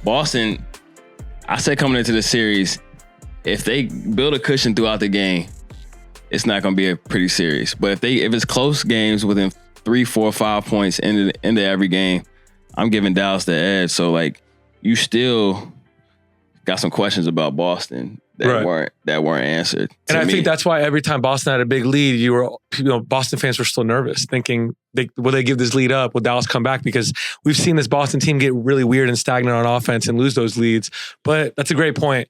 Boston, I said coming into the series, if they build a cushion throughout the game, it's not going to be a pretty series. But if it's close games within 3, 4, 5 points into every game, I'm giving Dallas the edge. So like, you still got some questions about Boston that weren't answered. And I think that's why every time Boston had a big lead, Boston fans were still nervous, thinking, will they give this lead up? Will Dallas come back? Because we've seen this Boston team get really weird and stagnant on offense and lose those leads. But that's a great point.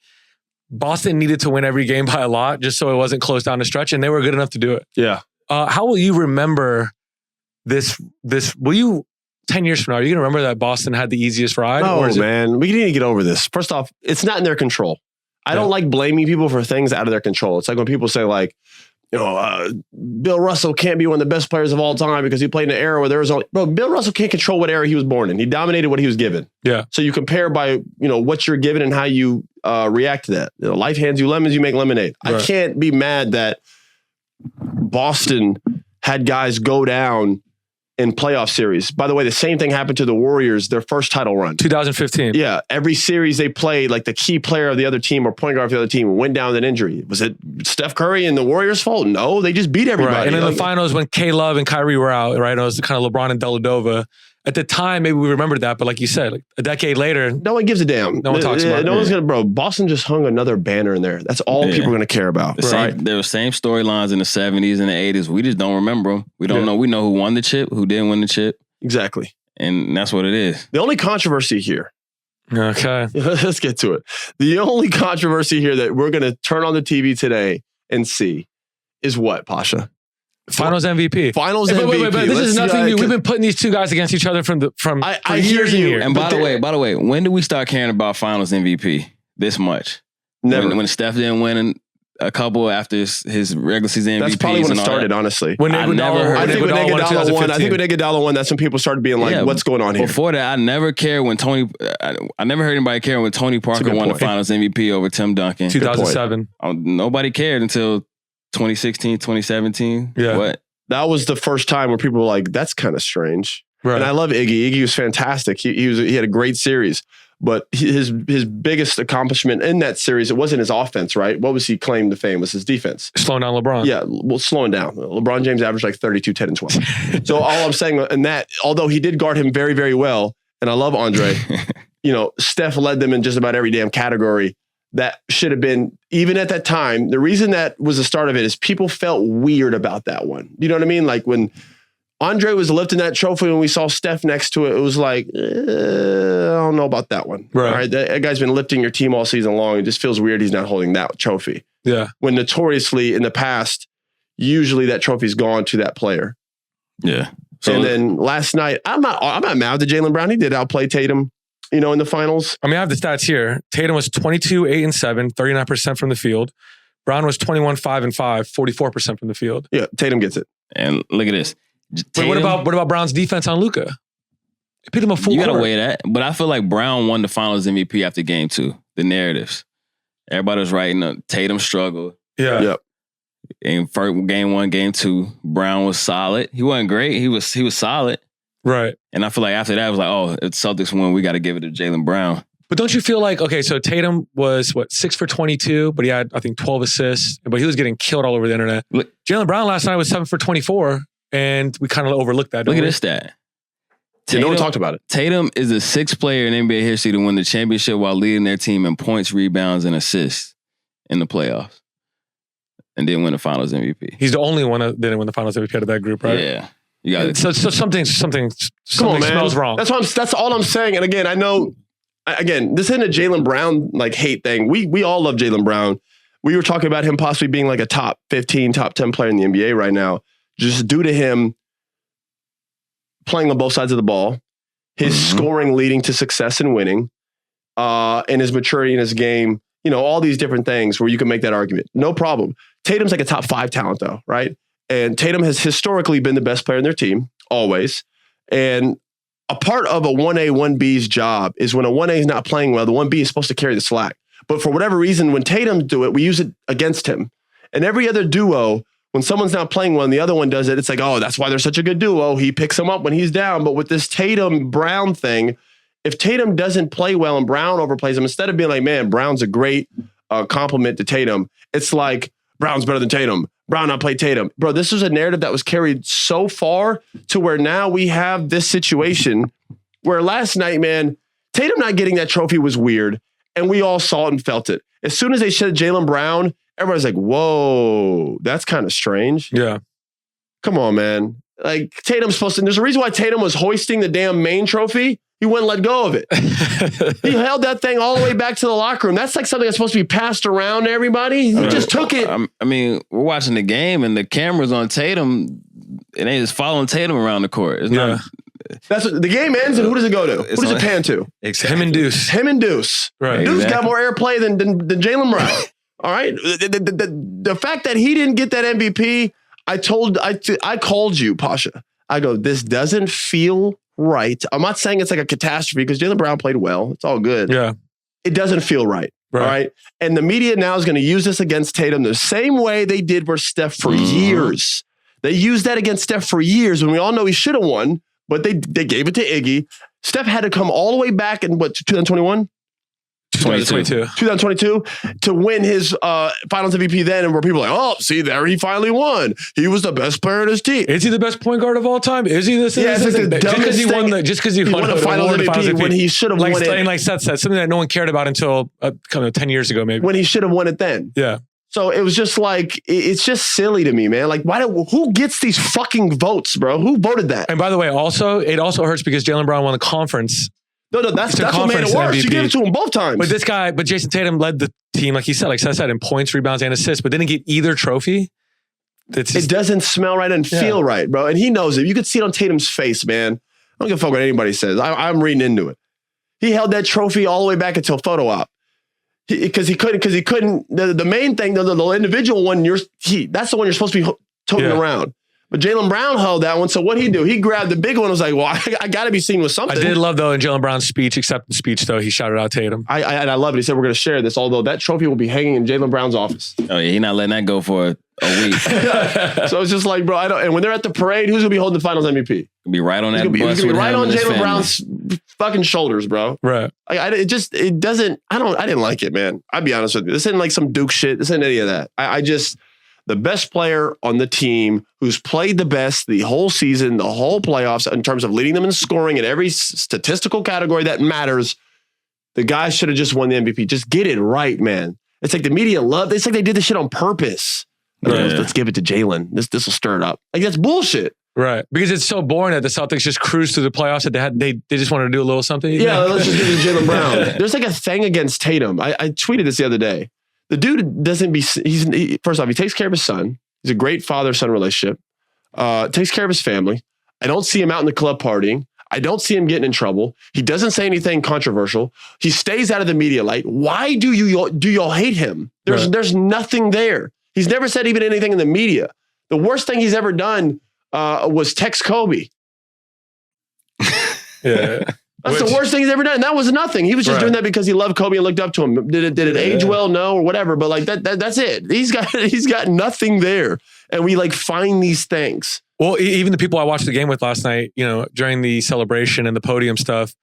Boston needed to win every game by a lot just so it wasn't close down the stretch, and they were good enough to do it. Yeah. How will you remember this? Will you 10 years from now, are you going to remember that Boston had the easiest ride? No, man. We need to get over this. First off, it's not in their control. I don't like blaming people for things out of their control. It's like when people say like, Bill Russell can't be one of the best players of all time because he played in an era where there was only... Bro, Bill Russell can't control what era he was born in. He dominated what he was given. Yeah. So you compare by, what you're given and how you react to that. Life hands you lemons, you make lemonade. Right. I can't be mad that Boston had guys go down in playoff series. By the way, the same thing happened to the Warriors, their first title run. 2015. Yeah. Every series they played, like the key player of the other team or point guard of the other team went down with an injury. Was it Steph Curry and the Warriors' fault? No, they just beat everybody. Right. And in the finals, when K-Love and Kyrie were out, right? It was kind of LeBron and Deladova. At the time, maybe we remembered that, but like you said, like a decade later, no one gives a damn. No one talks about it. No one's gonna, Boston just hung another banner in there. That's all people are gonna care about. There were same storylines in the 70s and the 80s. We just don't remember them. We don't know. We know who won the chip, who didn't win the chip. Exactly. And that's what it is. The only controversy here. Okay. Let's get to it. The only controversy here that we're gonna turn on the TV today and see is what, Pausha? Finals MVP. Finals MVP. But this is nothing new. We've been putting these two guys against each other for years and years. And by the way, when did we start caring about Finals MVP this much? Never. When Steph didn't win a couple after his regular season MVP. That's probably when it started, honestly. When Iguodala won, that's when people started being like, "What's going on here?" Before that, I never cared when I never heard anybody care when Tony Parker won the Finals MVP over Tim Duncan. 2007. Nobody cared until 2016, 2017. Yeah. What? That was the first time where people were like, that's kind of strange. Right. And I love Iggy. Iggy was fantastic. He had a great series. But his biggest accomplishment in that series, it wasn't his offense, right? What was he claimed to fame? Was his defense. Slowing down LeBron. Yeah, well, slowing down. LeBron James averaged like 32, 10, and 12. So all I'm saying, and that, although he did guard him very, very well, and I love Andre, Steph led them in just about every damn category. That should have been, even at that time, the reason that was the start of it is people felt weird about that one. You know what I mean? Like when Andre was lifting that trophy and we saw Steph next to it, it was like, I don't know about that one. Right. All right. That guy's been lifting your team all season long. It just feels weird he's not holding that trophy. Yeah. When notoriously in the past, usually that trophy's gone to that player. Yeah. And then last night, I'm not mad at Jaylen Brown. He did outplay Tatum. In the finals. I mean, I have the stats here. Tatum was 22, 8 and 7, 39% from the field. Brown was 21, 5 and 5, 44% from the field. Yeah, Tatum gets it. And look at this. Wait, what about Brown's defense on Luka? It put him a full You got to court. weigh that. But I feel like Brown won the Finals MVP after game 2. The narratives. Everybody was writing Tatum struggled. Yeah. Yep. In game 1, game 2, Brown was solid. He wasn't great. He was solid. Right. And I feel like after that, it was like, oh, it's Celtics win. We got to give it to Jaylen Brown. But don't you feel like, okay, so Tatum was, 6 for 22, but he had, I think, 12 assists, but he was getting killed all over the internet. Jaylen Brown last night was 7 for 24, and we kind of overlooked that. Look at this stat. No one talked about it. Tatum is the 6th player in NBA history to win the championship while leading their team in points, rebounds, and assists in the playoffs. And didn't win the Finals MVP. He's the only one that didn't win the Finals MVP out of that group, right? Yeah. You got it. So something smells wrong. That's all I'm saying. And again, I know, this isn't a Jaylen Brown hate thing. We all love Jaylen Brown. We were talking about him possibly being like a top 15, top 10 player in the NBA right now, just due to him playing on both sides of the ball, his scoring leading to success and winning, and his maturity in his game. All these different things where you can make that argument. No problem. Tatum's like a top 5 talent though, right? And Tatum has historically been the best player in their team, always. And a part of a 1A, 1B's job is when a 1A is not playing well, the 1B is supposed to carry the slack. But for whatever reason, when Tatum do it, we use it against him. And every other duo, when someone's not playing well and the other one does it, it's like, oh, that's why they're such a good duo. He picks him up when he's down. But with this Tatum-Brown thing, if Tatum doesn't play well and Brown overplays him, instead of being like, man, Brown's a great compliment to Tatum, it's like, Brown's better than Tatum. Brown outplayed Tatum. Bro, this was a narrative that was carried so far to where now we have this situation where last night, man, Tatum not getting that trophy was weird, and we all saw it and felt it. As soon as they said Jaylen Brown, everybody's like, whoa, that's kind of strange. Yeah. Come on, man. Like, Tatum's supposed to, there's a reason why Tatum was hoisting the damn main trophy. He wouldn't let go of it. He held that thing all the way back to the locker room. That's like something that's supposed to be passed around to everybody. He just took it. I mean, we're watching the game and the camera's on Tatum and they just following Tatum around the court. It's not, that's what, the game ends and who does it go to? Who does it pan to? Exactly. Him and Deuce. Him and Deuce. Right. Deuce got more airplay than Jaylen Brown. All right. The fact that he didn't get that MVP, I called you, Pausha. I go, this doesn't feel right. I'm not saying it's like a catastrophe because Jaylen Brown played well. It's all good. Yeah. It doesn't feel right. All right. And the media now is going to use this against Tatum the same way they did with Steph for years. They used that against Steph for years when we all know he should have won, but they gave it to Iggy. Steph had to come all the way back in 2021? 2022 to win his finals MVP then, and where people are like, oh, see there, he finally won. He was the best player in his team. Is he the best point guard of all time? Is he this? Yeah, just because he won the finals MVP when he should have won it. And like Seth said, something that no one cared about until 10 years ago, maybe. When he should have won it then. Yeah. So it was just like, it's just silly to me, man. Like, who gets these fucking votes, bro? Who voted that? And by the way, it also hurts because Jaylen Brown won the conference. No, that's what made it worse. You gave it to him both times. But Jayson Tatum led the team, like he said, like Seth said, in points, rebounds, and assists, but didn't get either trophy. It doesn't smell right and feel right, bro. And he knows it. You could see it on Tatum's face, man. I don't give a fuck what anybody says. I'm reading into it. He held that trophy all the way back until photo op. Because he couldn't. The main thing, the individual one, that's the one you're supposed to be toting around. But Jaylen Brown held that one. So what'd he do? He grabbed the big one and was like, well, I got to be seen with something. I did love, though, in Jaylen Brown's acceptance speech, though, he shouted out Tatum. I love it. He said, we're going to share this, although that trophy will be hanging in Jaylen Brown's office. Oh, yeah, he's not letting that go for a week. So it's just like, bro, and when they're at the parade, who's going to be holding the finals MVP? Be right on that bus. He's going to be right on Jaylen Brown's fucking shoulders, bro. Right. I didn't like it, man. I'll be honest with you. This isn't like some Duke shit. This isn't any of that. The best player on the team who's played the best the whole season, the whole playoffs, in terms of leading them in scoring in every statistical category that matters, the guy should have just won the MVP. Just get it right, man. It's like the media it's like they did this shit on purpose. Let's give it to Jaylen. This will stir it up. Like, that's bullshit. Right. Because it's so boring that the Celtics just cruised through the playoffs that they just wanted to do a little something. Yeah, let's just give it to Jaylen Brown. There's like a thing against Tatum. I tweeted this the other day. The dude first off, he takes care of his son. He's a great father-son relationship. Takes care of his family. I don't see him out in the club partying. I don't see him getting in trouble. He doesn't say anything controversial. He stays out of the media light. Why do y'all hate him? There's nothing there. He's never said even anything in the media. The worst thing he's ever done was text Kobe. Yeah. That's the worst thing he's ever done. And that was nothing. He was just doing that because he loved Kobe and looked up to him. Did it age well? No, or whatever. But like that's it. He's got nothing there. And we like find these things. Well, even the people I watched the game with last night, during the celebration and the podium stuff,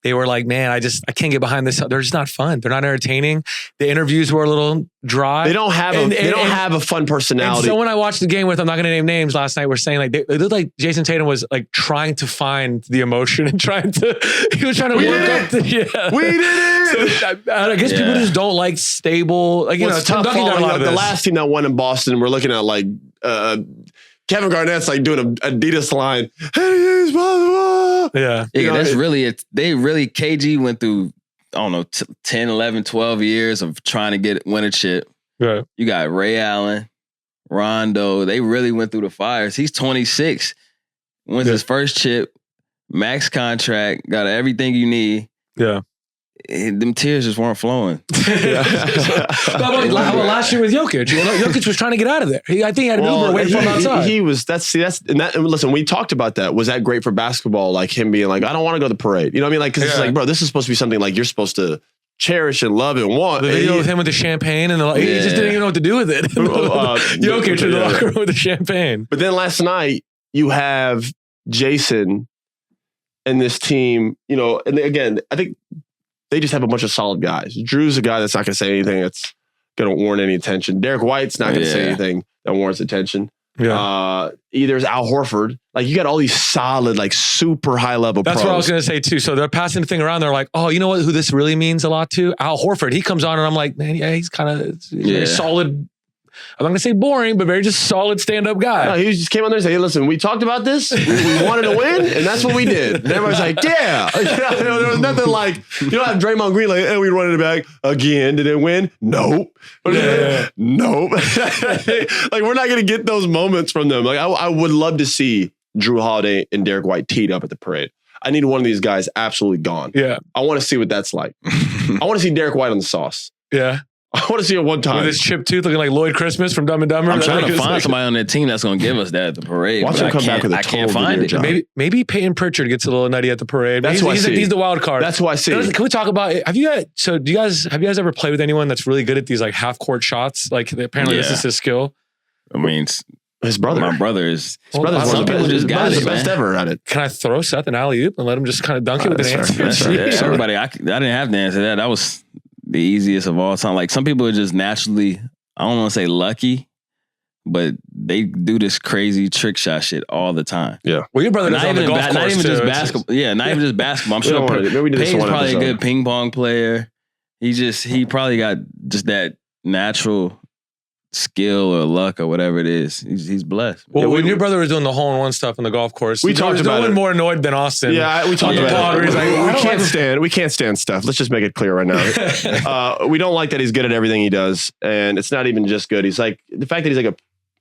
they were like, man, I can't get behind this. They're just not fun. They're not entertaining. The interviews were a little dry. They don't have a fun personality. And someone I watched the game with, I'm not going to name names, last night were saying like they looked like Jayson Tatum was like trying to find the emotion and he was trying to work up the, We did it. So, I guess people just don't like stable. Like, it's tough. The last team that won in Boston, we're looking at like Kevin Garnett's like doing an Adidas line. Anything's possible. Yeah. That's really it. KG went through, I don't know, 10, 11, 12 years of trying to win a chip. Right. You got Ray Allen, Rondo. They really went through the fires. He's 26. Wins his first chip, max contract, got everything you need. Yeah. Them tears just weren't flowing. How about last year with Jokic? Jokic was trying to get out of there. I think he had an Uber waiting for him outside. Listen, we talked about that. Was that great for basketball? Like him being like, I don't want to go to the parade. You know what I mean? Like, because it's like, bro, this is supposed to be something like you're supposed to cherish and love and want. The video with him with the champagne and he just didn't even know what to do with it. Jokic in the locker room with the champagne. But then last night you have Jayson in this team, you know, and again, I think they just have a bunch of solid guys. Drew's a guy that's not going to say anything that's going to warrant any attention. Derek White's not going to say anything that warrants attention. Yeah. Either is Al Horford. Like, you got all these solid, like, super high level That's pros. what I was going to say too. So they're passing the thing around. They're like, oh, you know what? Who this really means a lot to? Al Horford. He comes on and I'm like, man, yeah, he's kind of very solid. I'm not going to say boring, but very just solid stand-up guy. No, he just came on there and said, hey, listen, we talked about this. We wanted to win, and that's what we did. And everybody's like, yeah. You know, there was nothing like, you don't have Draymond Green like, hey, we run it back again. Did it win? Nope. Nope. Like, we're not going to get those moments from them. Like, I would love to see Drew Holiday and Derek White teed up at the parade. I need one of these guys absolutely gone. Yeah. I want to see what that's like. I want to see Derek White on the sauce. Yeah. I want to see it one time. With his chipped tooth looking like Lloyd Christmas from Dumb and Dumber. I'm trying to find somebody on that team that's going to give us that at the parade. Watch him come back with a I can't find it. Maybe Peyton Pritchard gets a little nutty at the parade. That's what I see. He's the wild card. That's who I see. Can we talk about it? Have you guys ever played with anyone that's really good at these like half court shots? Like, apparently this is his skill. I mean, his brother. My brother is. Some people just got it. Best ever at it. Can I throw Seth an alley-oop and let him just kind of dunk it with an answer? Everybody, I didn't have to answer that. That was the easiest of all time. Like, some people are just naturally, I don't want to say lucky, but they do this crazy trick shot shit all the time. Yeah. Well, your brother does on the golf course. Not even just basketball. Yeah, not even just basketball. I'm sure Peyton's probably a good ping pong player. He probably got just that natural skill or luck or whatever it is. He's blessed. Well, when your brother was doing the hole-in-one stuff on the golf course, we talked about it. No one more annoyed than Austin. Yeah, we talked about it. We can't stand Steph. Let's just make it clear right now. We don't like that he's good at everything he does, and it's not even just good. He's like, the fact that he's like a,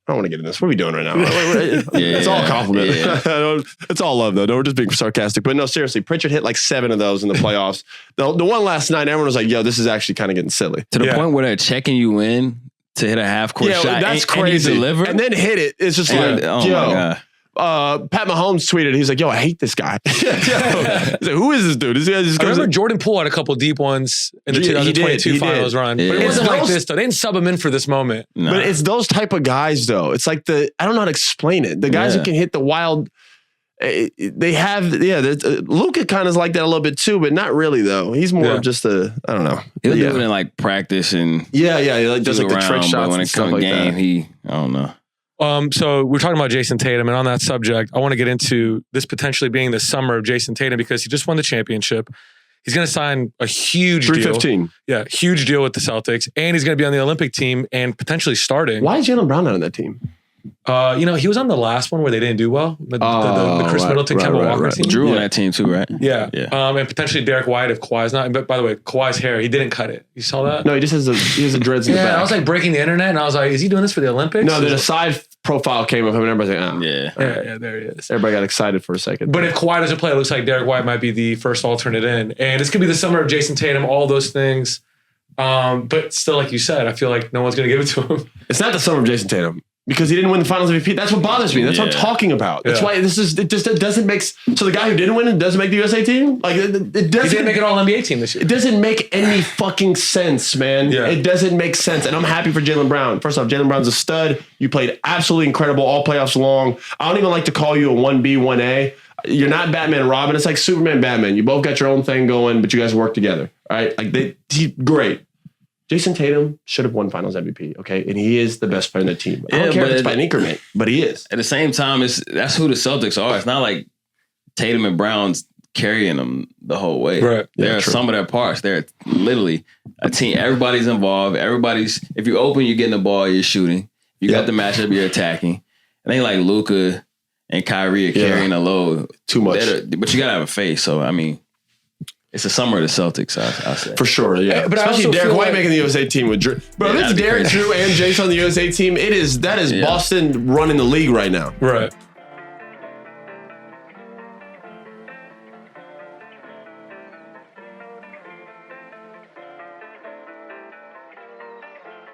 I don't want to get in this. What are we doing right now? It's all a compliment. Yeah. It's all love, though. No, we're just being sarcastic. But no, seriously, Pritchard hit like 7 of those in the playoffs. The one last night, everyone was like, yo, this is actually kind of getting silly. To the point where they're checking you in to hit a half-court shot. That's crazy. And then hit it. It's just like, oh my God. Pat Mahomes tweeted, he's like, yo, I hate this guy. He's like, who is this dude? I remember Jordan Poole had a couple deep ones in the 2022 finals run. But it wasn't like this, though. They didn't sub him in for this moment. Nah. But it's those type of guys, though. It's like I don't know how to explain it. The guys who can hit the wild, they have, Luka kind of is like that a little bit too, but not really, though. He's more of just I don't know. He'll do it in like practice and he like does like the trick shots when and it stuff comes like game, that. I don't know. So we're talking about Jayson Tatum, and on that subject, I want to get into this potentially being the summer of Jayson Tatum because he just won the championship. He's going to sign a huge deal. $315. Yeah, huge deal with the Celtics, and he's going to be on the Olympic team and potentially starting. Why is Jaylen Brown not on that team? He was on the last one where they didn't do well. The Chris Middleton, Kemba Walker team. Drew on that team too, right? Yeah. And potentially Derek White if Kawhi's not. But by the way, Kawhi's hair, he didn't cut it. You saw that? No, he just has the dreads in the back. I was like breaking the internet, and I was like, is he doing this for the Olympics? No, there's a side profile came of him, and everybody's like, yeah, there he is. Everybody got excited for a second. But if Kawhi doesn't play, it looks like Derek White might be the first alternate in. And this could be the summer of Jayson Tatum, all those things. But still, like you said, I feel like no one's going to give it to him. It's not the summer of Jayson Tatum. Because he didn't win the Finals MVP. That's what bothers me. That's what I'm talking about. That's why it doesn't make. So the guy who didn't win it doesn't make the USA team. Like it doesn't. He didn't make an All NBA team this year. It doesn't make any fucking sense, man. Yeah. It doesn't make sense. And I'm happy for Jaylen Brown. First off, Jaylen Brown's a stud. You played absolutely incredible all playoffs long. I don't even like to call you a 1B, 1A. You're not Batman and Robin. It's like Superman, Batman. You both got your own thing going, but you guys work together. All right, great. Jayson Tatum should have won Finals MVP, okay? And he is the best player in the team. I don't care if it's by an increment, but he is. At the same time, that's who the Celtics are. It's not like Tatum and Brown's carrying them the whole way. Right. They're some of their parts. They're literally a team. Everybody's involved. If you're open, you're getting the ball, you're shooting. You got the matchup, you're attacking. I think like Luka and Kyrie are carrying a load. Too much. But you got to have a face. So, I mean, it's the summer of the Celtics, I'll say. For sure, yeah. But especially Derek White making the USA team with Drew. Bro, if it's Derek, Drew, and Jason on the USA team, that is Boston running the league right now. Right.